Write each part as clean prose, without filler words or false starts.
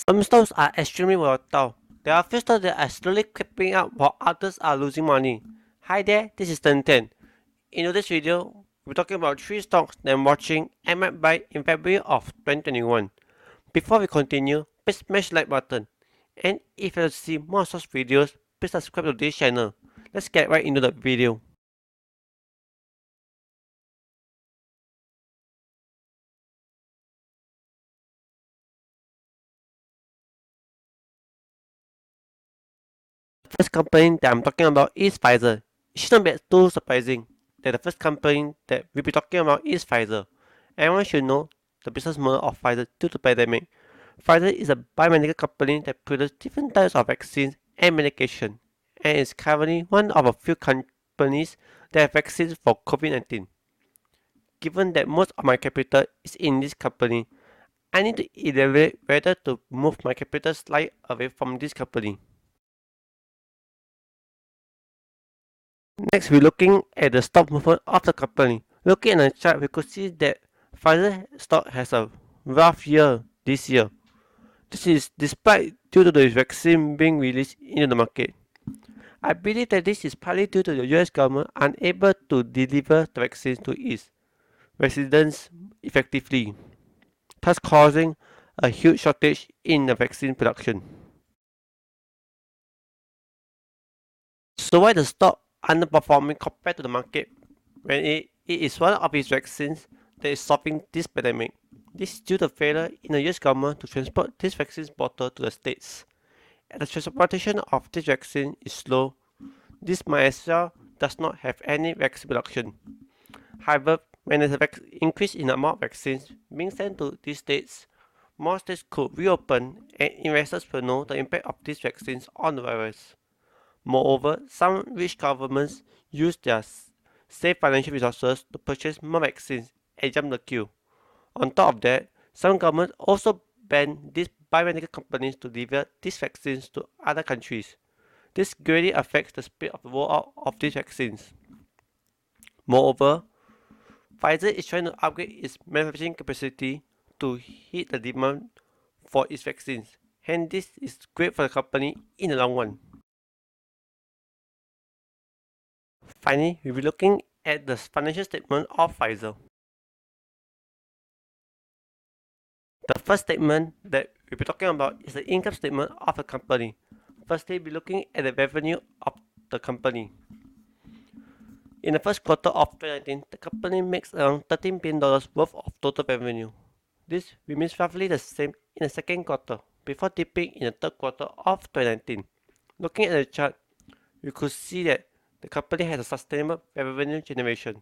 Some stocks are extremely volatile. There are few stocks that are slowly creeping up while others are losing money. Hi there, this is Ten. In this video, we're talking about 3 stocks that I'm watching and might buy in February of 2021. Before we continue, please smash the like button. And if you want to see more such videos, please subscribe to this channel. Let's get right into the video. The first company that I'm talking about is Pfizer. It should not be too surprising that the first company that we'll be talking about is Pfizer. Everyone should know the business model of Pfizer due to the pandemic. Pfizer is a biomedical company that produces different types of vaccines and medication, and is currently one of a few companies that have vaccines for COVID-19. Given that most of my capital is in this company, I need to evaluate whether to move my capital slightly away from this company. Next, we're looking at the stock movement of the company. Looking at the chart, we could see that Pfizer stock has a rough year this year. This is despite due to the vaccine being released into the market. I believe that this is partly due to the US government unable to deliver the vaccines to its residents effectively, thus causing a huge shortage in the vaccine production. So why the stock underperforming compared to the market when it is one of its vaccines that is solving this pandemic? This is due to failure in the US government to transport this vaccine bottle to the states. As the transportation of this vaccine is slow, this might as well does not have any vaccine production. However, when there's an increase in the amount of vaccines being sent to these states, more states could reopen and investors will know the impact of these vaccines on the virus. Moreover, some rich governments use their safe financial resources to purchase more vaccines and jump the queue. On top of that, some governments also ban these biomedical companies to deliver these vaccines to other countries. This greatly affects the speed of the rollout of these vaccines. Moreover, Pfizer is trying to upgrade its manufacturing capacity to hit the demand for its vaccines. Hence, this is great for the company in the long run. Finally, we'll be looking at the financial statement of Pfizer. The first statement that we'll be talking about is the income statement of the company. Firstly, we'll be looking at the revenue of the company. In the first quarter of 2019, the company makes around $13 billion worth of total revenue. This remains roughly the same in the second quarter, before dipping in the third quarter of 2019. Looking at the chart, we could see that the company has a sustainable revenue generation.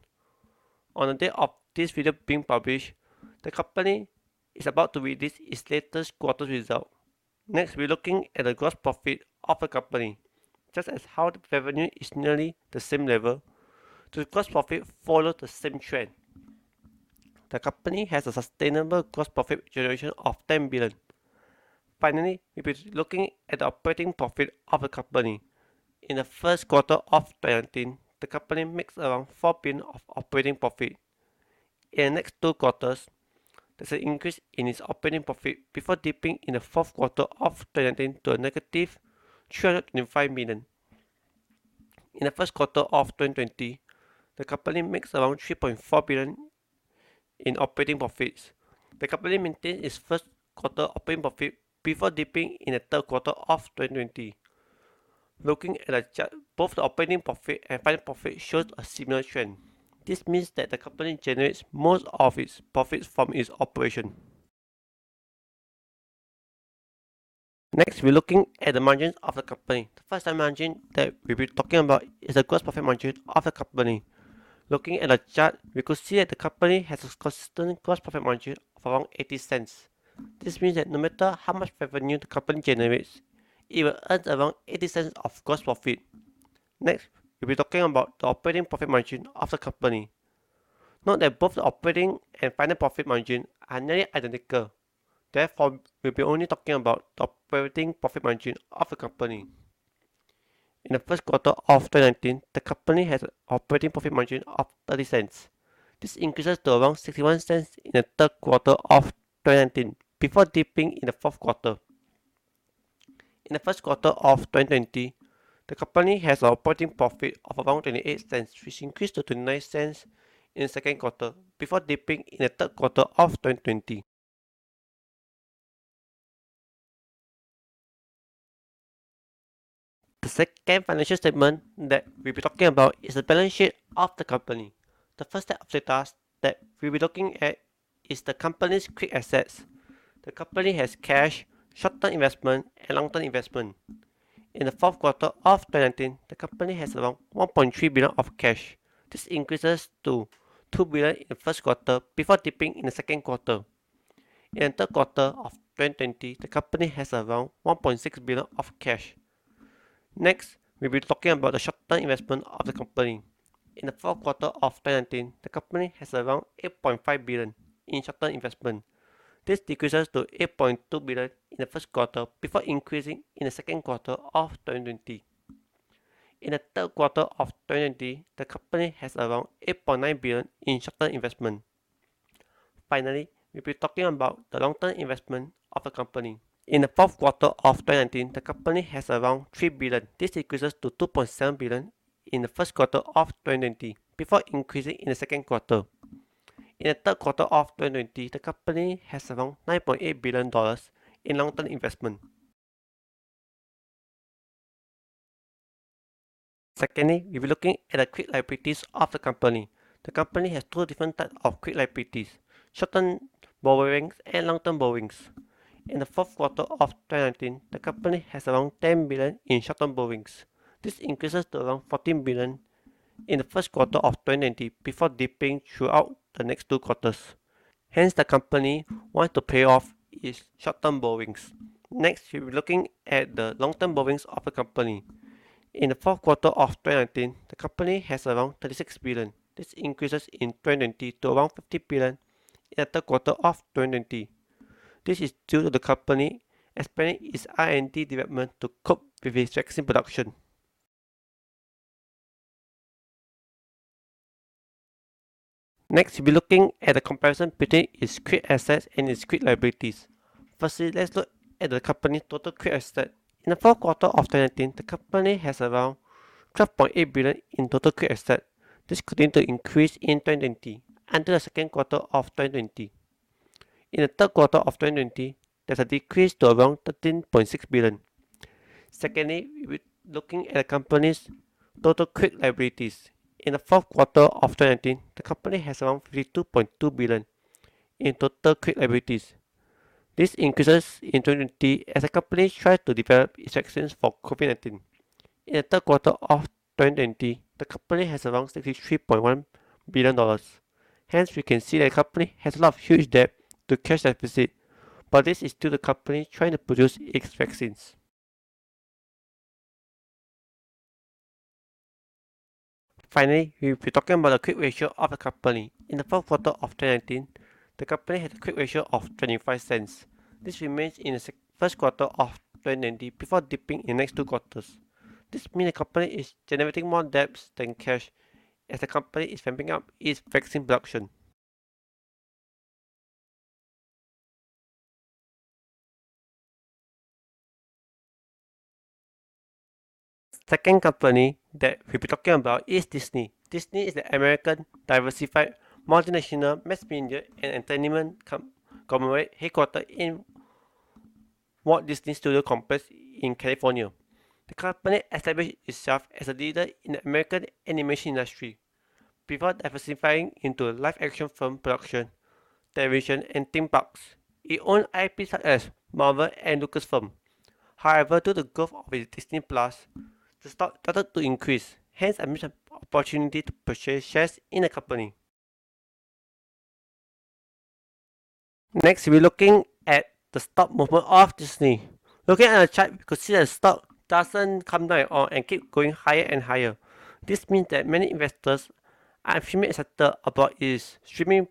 On the day of this video being published, the company is about to release its latest quarter result. Next, we're looking at the gross profit of the company. Just as how the revenue is nearly the same level, the gross profit follows the same trend. The company has a sustainable gross profit generation of 10 billion. Finally, we'll be looking at the operating profit of the company. In the first quarter of 2019, the company makes around 4 billion of operating profit. In the next 2 quarters, there's an increase in its operating profit before dipping in the fourth quarter of 2019 to a negative 325 million. In the first quarter of 2020, the company makes around 3.4 billion in operating profits. The company maintains its first quarter operating profit before dipping in the third quarter of 2020. Looking at the chart, both the operating profit and final profit shows a similar trend. This means that the company generates most of its profits from its operation. Next, we're looking at the margins of the company. The first time margin that we'll be talking about is the gross profit margin of the company. Looking at the chart, we could see that the company has a consistent gross profit margin of around 80 cents. This means that no matter how much revenue the company generates, it will earn around 80 cents of gross profit. Next, we'll be talking about the operating profit margin of the company. Note that both the operating and final profit margin are nearly identical. Therefore, we'll be only talking about the operating profit margin of the company. In the first quarter of 2019, the company has an operating profit margin of 30 cents. This increases to around 61 cents in the third quarter of 2019, before dipping in the fourth quarter. In the first quarter of 2020, the company has an operating profit of around 28 cents, which increased to 29 cents in the second quarter, before dipping in the third quarter of 2020. The second financial statement that we'll be talking about is the balance sheet of the company. The first set of data that we'll be looking at is the company's quick assets. The company has cash, short-term investment, and long-term investment. In the fourth quarter of 2019, the company has around 1.3 billion of cash. This increases to 2 billion in the first quarter before dipping in the second quarter. In the third quarter of 2020, the company has around 1.6 billion of cash. Next, we'll be talking about the short-term investment of the company. In the fourth quarter of 2019, the company has around 8.5 billion in short-term investment. This decreases to 8.2 billion in the first quarter before increasing in the second quarter of 2020. In the third quarter of 2020, the company has around 8.9 billion in short-term investment. Finally, we'll be talking about the long-term investment of the company. In the fourth quarter of 2019, the company has around 3 billion. This decreases to 2.7 billion in the first quarter of 2020 before increasing in the second quarter. In the third quarter of 2020, the company has around $9.8 billion in long-term investment. Secondly, we'll be looking at the quick liabilities of the company. The company has two different types of quick liabilities, short-term borrowings and long-term borrowings. In the fourth quarter of 2019, the company has around 10 billion in short-term borrowings. This increases to around 14 billion in the first quarter of 2020 before dipping throughout the next two quarters. Hence, the company wants to pay off its short-term borrowings. Next, we'll be looking at the long-term borrowings of the company. In the fourth quarter of 2019, the company has around 36 billion. This increases in 2020 to around 50 billion in the third quarter of 2020. This is due to the company expanding its R&D development to cope with its vaccine production. Next, we'll be looking at the comparison between its quick assets and its quick liabilities. Firstly, let's look at the company's total quick assets. In the fourth quarter of 2019, the company has around 12.8 billion in total quick assets. This continued to increase in 2020 until the second quarter of 2020. In the third quarter of 2020, there's a decrease to around 13.6 billion. Secondly, we're looking at the company's total quick liabilities. In the fourth quarter of 2019, the company has around 52.2 billion in total quick liabilities. This increases in 2020 as the company tries to develop its vaccines for COVID-19. In the third quarter of 2020, the company has around $63.1 billion. Hence, we can see that the company has a lot of huge debt to cash deficit, but this is still the company trying to produce its vaccines. Finally, we'll be talking about the quick ratio of the company. In the fourth quarter of 2019, the company had a quick ratio of 25 cents. This remains in the first quarter of 2020 before dipping in the next two quarters. This means the company is generating more debts than cash as the company is ramping up its vaccine production. Second company that we'll be talking about is Disney. Disney is the American diversified multinational mass media and entertainment conglomerate headquartered in Walt Disney Studio Complex in California. The company established itself as a leader in the American animation industry before diversifying into live-action film production, television, and theme parks. It owned IP such as Marvel and Lucasfilm. However, due to the growth of its Disney Plus, the stock started to increase. Hence, I missed an opportunity to purchase shares in the company. Next, we're looking at the stock movement of Disney. Looking at the chart, we could see that the stock doesn't come down at all and keep going higher and higher. This means that many investors are extremely excited about its streaming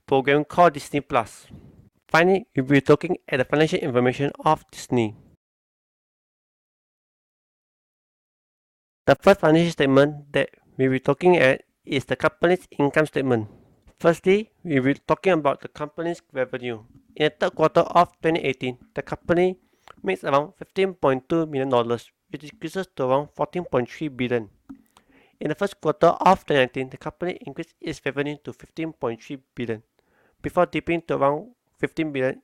program called Disney Plus. Finally, we'll be looking at the financial information of Disney. The first financial statement that we'll be talking at is the company's income statement. Firstly, we will be talking about the company's revenue. In the third quarter of 2018, the company makes around $15.2 million, which decreases to around $14.3 billion. In the first quarter of 2019, the company increased its revenue to $15.3 billion, before dipping to around $15 billion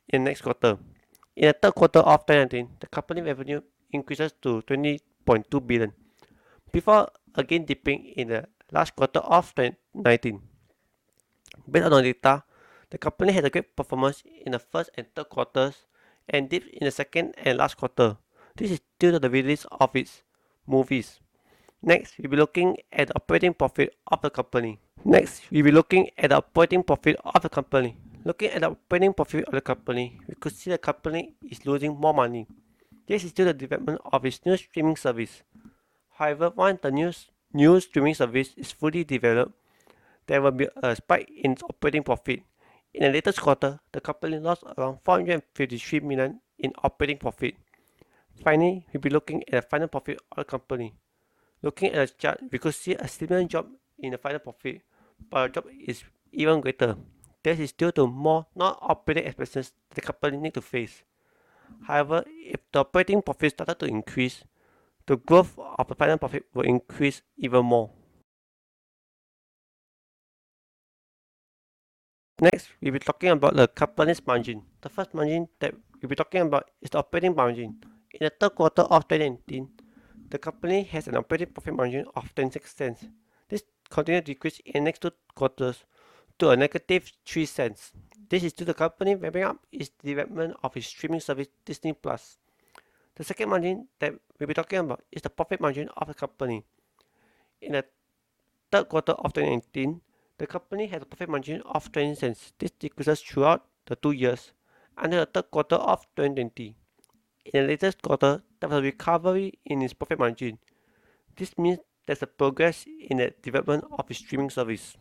in the next quarter. In the third quarter of 2019, the company revenue increases to $20.2 billion, before again dipping in the last quarter of 2019. Based on the data, the company had a great performance in the first and third quarters and dipped in the second and last quarter. This is due to the release of its movies. Next, we'll be looking at the operating profit of the company. Looking at the operating profit of the company, we could see the company is losing more money. This is due to the development of its new streaming service. However, once the new streaming service is fully developed, there will be a spike in its operating profit. In the latest quarter, the company lost around $453 million in operating profit. Finally, we'll be looking at the final profit of the company. Looking at the chart, we could see a similar drop in the final profit, but the drop is even greater. This is due to more non-operating expenses the company need to face. However, if the operating profit started to increase, the growth of the final profit will increase even more. Next, we'll be talking about the company's margin. The first margin that we'll be talking about is the operating margin. In the third quarter of 2019, the company has an operating profit margin of 26 cents. This continued to decrease in the next two quarters to a negative 3 cents. This is due to the company ramping up its development of its streaming service Disney+. The second margin that we'll be talking about is the profit margin of the company. In the third quarter of 2019, the company had a profit margin of 20 cents. This decreases throughout the 2 years until the third quarter of 2020. In the latest quarter, there was a recovery in its profit margin. This means there's a progress in the development of its streaming service.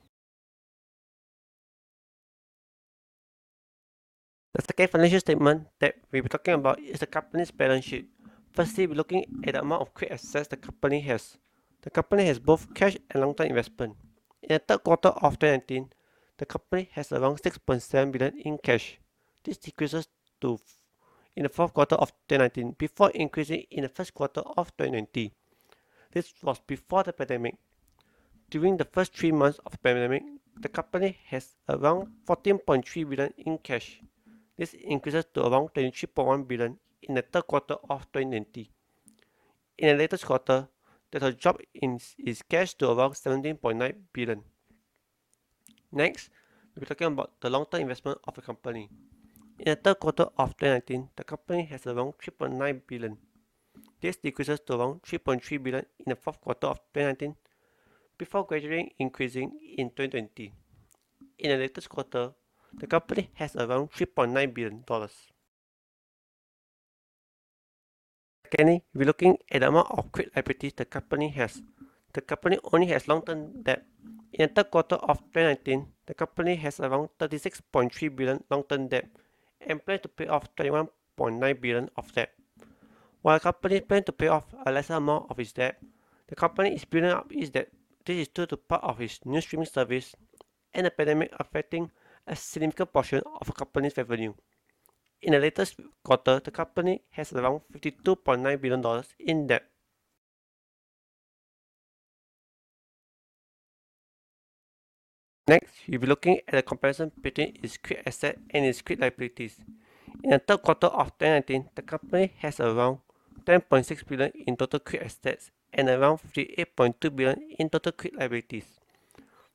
The second financial statement that we'll be talking about is the company's balance sheet. Firstly, we're looking at the amount of quick assets the company has. The company has both cash and long-term investment. In the third quarter of 2019, the company has around $6.7 billion in cash. This decreases in the fourth quarter of 2019 before increasing in the first quarter of 2020. This was before the pandemic. During the first 3 months of the pandemic, the company has around $14.3 billion in cash. This increases to around $23.1 billion in the third quarter of 2020. In the latest quarter, there's a drop in its cash to around $17.9 billion. Next, we'll be talking about the long-term investment of the company. In the third quarter of 2019, the company has around $3.9 billion. This decreases to around $3.3 billion in the fourth quarter of 2019, before gradually increasing in 2020. In the latest quarter, the company has around $3.9 billion. Secondly, we're looking at the amount of quick liabilities the company has. The company only has long-term debt. In the third quarter of 2019, the company has around $36.3 billion long-term debt and plans to pay off $21.9 billion of debt. While the company plans to pay off a lesser amount of its debt, the company is building up its debt. This is due to part of its new streaming service and the pandemic affecting a significant portion of the company's revenue. In the latest quarter, the company has around $52.9 billion in debt. Next, we'll be looking at the comparison between its quick asset and its quick liabilities. In the third quarter of 2019, the company has around $10.6 billion in total quick assets and around $58.2 billion in total quick liabilities.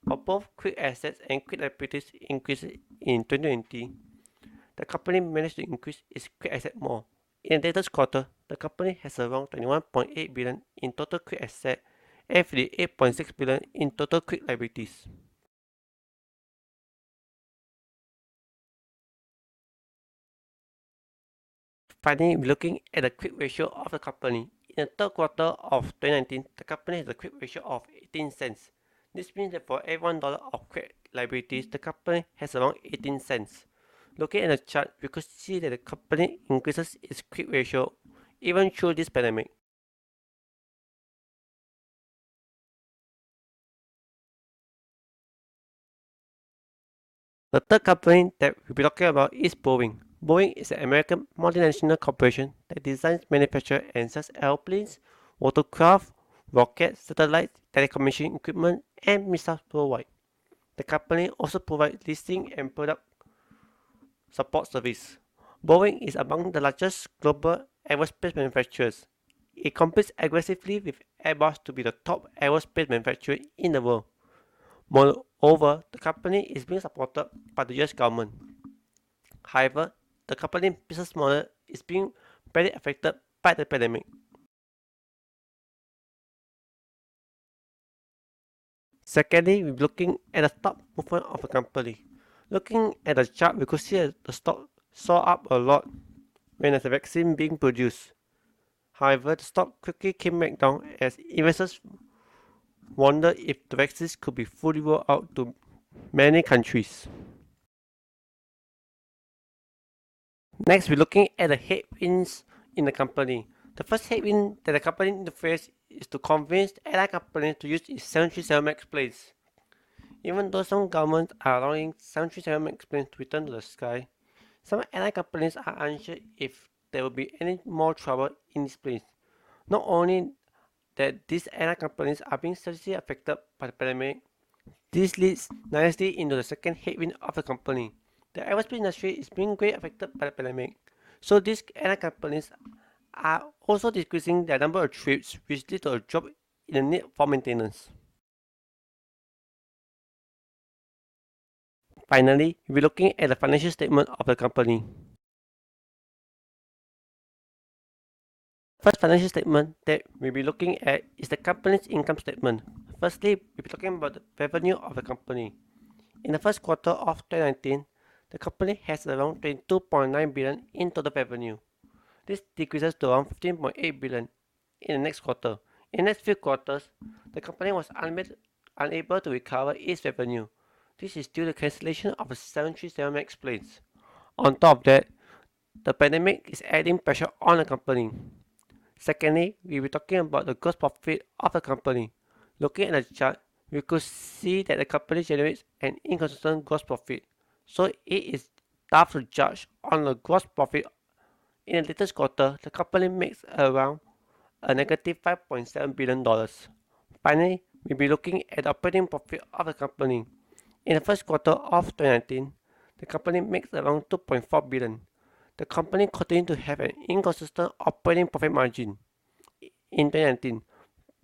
For both quick assets and quick liabilities increased in 2020, the company managed to increase its quick asset more. In the latest quarter, the company has around $21.8 billion in total quick asset and $58.6 billion in total quick liabilities. Finally, we're looking at the quick ratio of the company. In the third quarter of 2019, the company has a quick ratio of 18 cents. This means that for every $1 of quick liabilities, the company has around 18 cents. Looking at the chart, we could see that the company increases its quick ratio even through this pandemic. The third company that we'll be talking about is Boeing. Boeing is an American multinational corporation that designs, manufactures, and sells airplanes, watercraft, rockets, satellites, telecommunication equipment, and missiles worldwide. The company also provides leasing and product support service. Boeing is among the largest global aerospace manufacturers. It competes aggressively with Airbus to be the top aerospace manufacturer in the world. Moreover, the company is being supported by the US government. However, the company's business model is being very affected by the pandemic. Secondly, we're looking at the stock movement of the company. Looking at the chart, we could see that the stock saw up a lot when there's a vaccine being produced. However, the stock quickly came back down as investors wondered if the vaccines could be fully rolled out to many countries. Next, we're looking at the headwinds in the company. The first headwind that the company needs to face is to convince airline companies to use its 737 MAX planes. Even though some governments are allowing 737 MAX planes to return to the sky, some airline companies are unsure if there will be any more trouble in these planes. Not only that these airline companies are being seriously affected by the pandemic, this leads nicely into the second headwind of the company. The aerospace industry is being greatly affected by the pandemic, so these airline companies are also decreasing their number of trips, which leads to a drop in the need for maintenance. Finally, we're looking at the financial statement of the company. First financial statement that we'll be looking at is the company's income statement. Firstly, we'll be talking about the revenue of the company. In the first quarter of 2019, the company has around 22.9 billion in total revenue. This decreases to around 15.8 billion in the next quarter. In the next few quarters, the company was unable to recover its revenue. This is due to cancellation of the 737 MAX planes. On top of that, the pandemic is adding pressure on the company. Secondly, we were talking about the gross profit of the company. Looking at the chart, we could see that the company generates an inconsistent gross profit, so it is tough to judge on the gross profit. In the latest quarter, the company makes around a negative $5.7 billion. Finally, we'll be looking at the operating profit of the company. In the first quarter of 2019, the company makes around 2.4 billion. The company continued to have an inconsistent operating profit margin in 2019,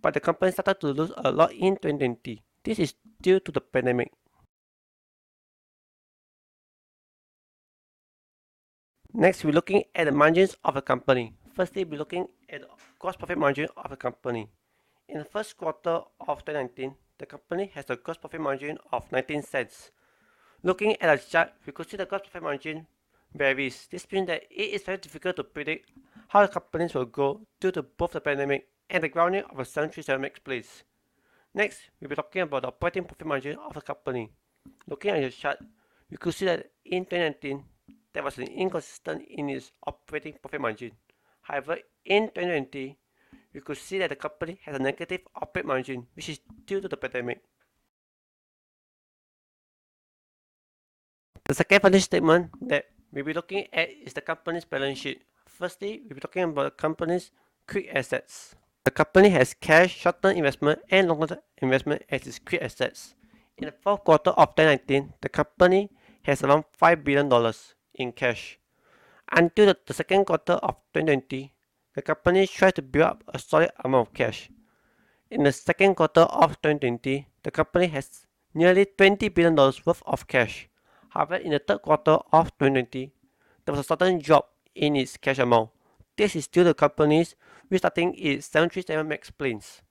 but the company started to lose a lot in 2020. This is due to the pandemic. Next, we're looking at the margins of the company. Firstly, we're looking at the gross profit margin of the company. In the first quarter of 2019, the company has a gross profit margin of 19 cents. Looking at the chart, we could see the gross profit margin varies. This means that it is very difficult to predict how the companies will grow due to both the pandemic and the grounding of the 737 MAX planes. Next, we'll be talking about the operating profit margin of the company. Looking at the chart, we could see that in 2019, there was an inconsistent in its operating profit margin. However, in 2020, we could see that the company has a negative operating margin, which is due to the pandemic. The second financial statement that we'll be looking at is the company's balance sheet. Firstly, we'll be talking about the company's quick assets. The company has cash, short-term investment, and long-term investment as its quick assets. In the fourth quarter of 2019, the company has around $5 billion in cash. Until the second quarter of 2020, the company tried to build up a solid amount of cash. In the second quarter of 2020, the company has nearly $20 billion worth of cash. However, in the third quarter of 2020, there was a sudden drop in its cash amount. This is due to the company's restarting its 737 MAX planes.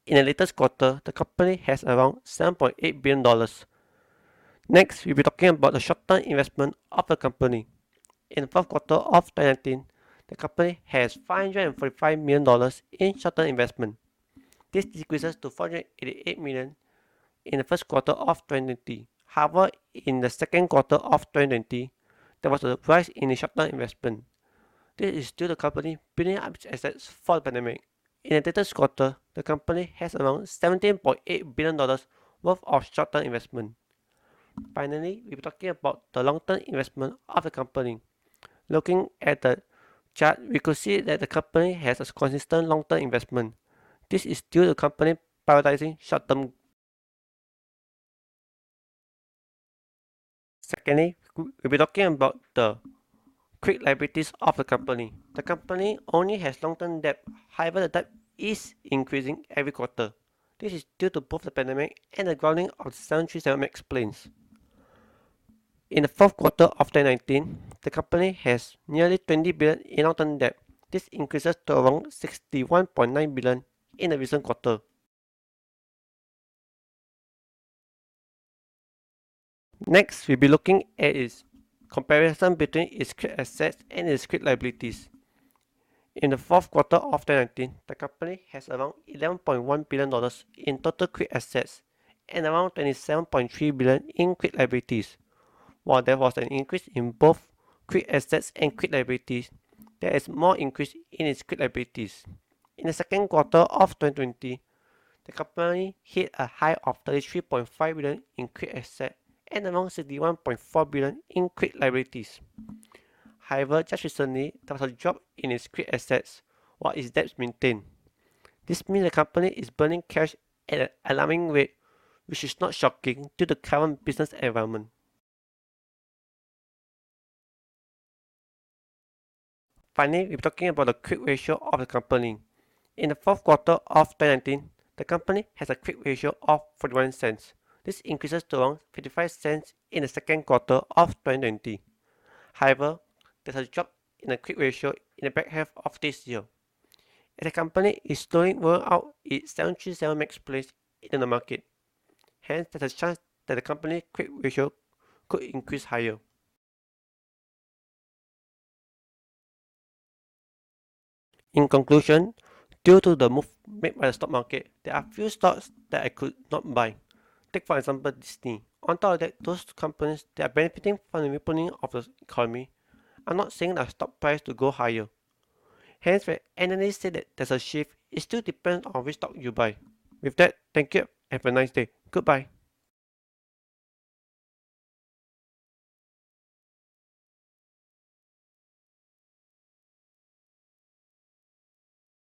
In the latest quarter, the company has around $7.8 billion. Next, we'll be talking about the short-term investment of the company. In the fourth quarter of 2019, the company has $545 million in short-term investment. This decreases to $488 million in the first quarter of 2020. However, in the second quarter of 2020, there was a rise in the short-term investment. This is due to the company building up its assets for the pandemic. In the latest quarter, the company has around $17.8 billion worth of short-term investment. Finally, we'll be talking about the long-term investment of the company. Looking at the chart, we could see that the company has a consistent long-term investment. This is due to the company prioritizing short-term. Secondly, we'll be talking about the quick liabilities of the company. The company only has long-term debt, however the debt is increasing every quarter. This is due to both the pandemic and the grounding of the 737 MAX planes. In the fourth quarter of 2019, the company has nearly 20 billion in long-term debt. This increases to around 61.9 billion in the recent quarter. Next, we'll be looking at its comparison between its quick assets and its quick liabilities. In the fourth quarter of 2019, the company has around $11.1 billion in total quick assets and around 27.3 billion in quick liabilities. While there was an increase in both quick assets and quick liabilities, there is more increase in its quick liabilities. In the second quarter of 2020, the company hit a high of 33.5 billion in quick assets and around 61.4 billion in quick liabilities. However, just recently, there was a drop in its quick assets while its debts maintained. This means the company is burning cash at an alarming rate, which is not shocking to the current business environment. Finally, we're talking about the quick ratio of the company. In the fourth quarter of 2019, the company has a quick ratio of 41 cents. This increases to around 55 cents in the second quarter of 2020. However, there's a drop in the quick ratio in the back half of this year, as the company is slowly rolling out its 737 MAX planes into the market. Hence, there's a chance that the company's quick ratio could increase higher. In conclusion, due to the move made by the stock market, there are few stocks that I could not buy. Take for example Disney. On top of that, those companies that are benefiting from the reopening of the economy are not seeing the stock price to go higher. Hence, when analysts say that there's a shift, it still depends on which stock you buy. With that, thank you. Have a nice day. Goodbye.